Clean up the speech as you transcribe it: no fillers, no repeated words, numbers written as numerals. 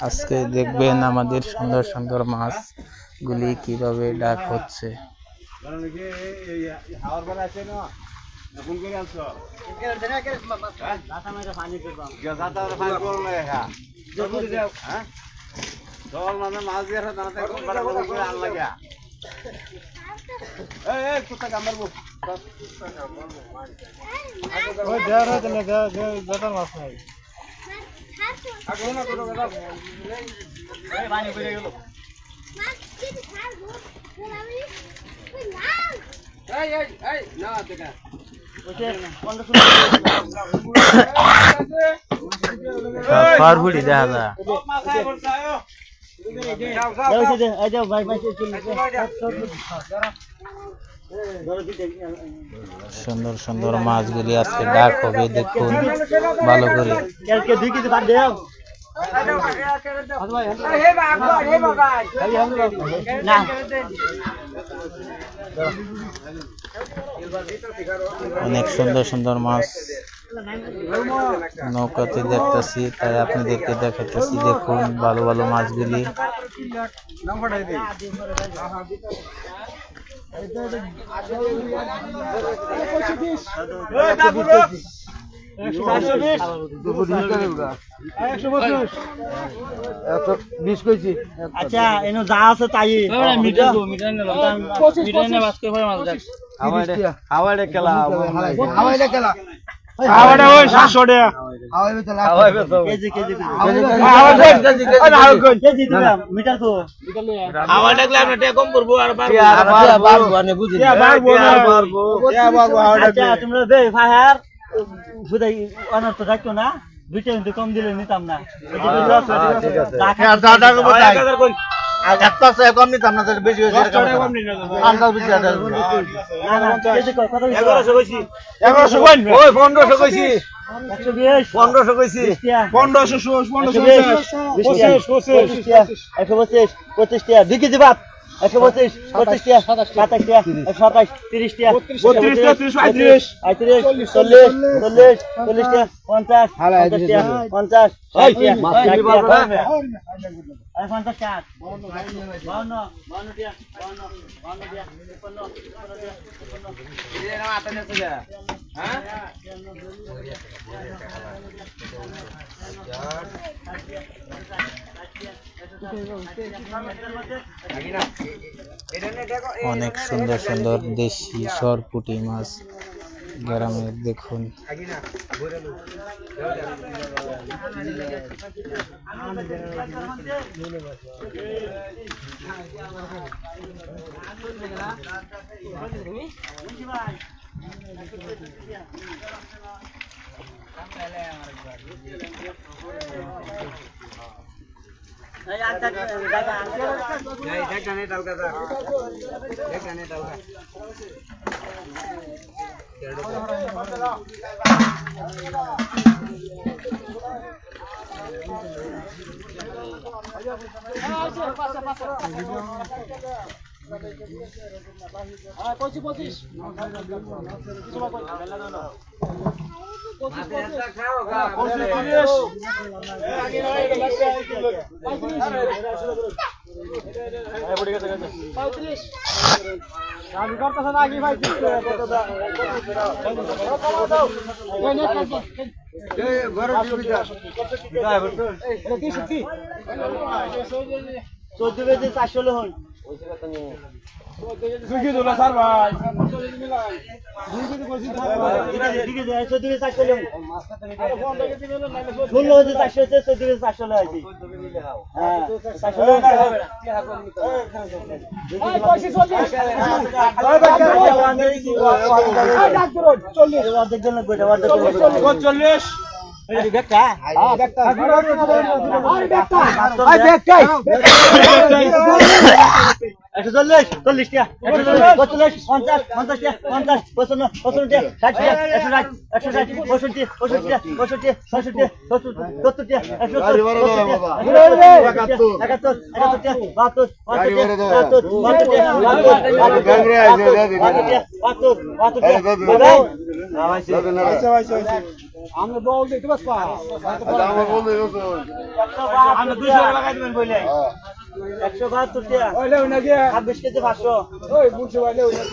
আজকে দেখবেন আমাদের সুন্দর সুন্দর মাছগুলি কিভাবে ডাক হচ্ছে। ফারফুটি দেখা যায়। সুন্দর সুন্দর মাছগুলি আজকে ডাক হবে, দেখুন ভালো করে। অনেক সুন্দর সুন্দর মাছ নৌকাতে দেখতেছি, তাই আপনাদেরকে দেখাতেছি। দেখুন ভালো ভালো মাছগুলি। আচ্ছা এনে যা আছে তাই অনর্থ থাকতো না, দুইটা কিন্তু কম দিলে নিতাম না। কম নিতাম না, বেশি হয়েছে 125 25 টাকা 27 টাকা 27 30 টাকা 32 33 35 40 40 40 টাকা 50 50 অনেক সুন্দর সুন্দর দেশি সরপুঁটি মাছ গ্রামের, দেখুন। আমরা বল দিতে পারছ পা আমার বলতে 172 লাগাই দিবেন কইলে 172 টাকা ওইলে ওই না গিয়া 26 কেজি 500 ওই বুঝছো ওইলে ওই না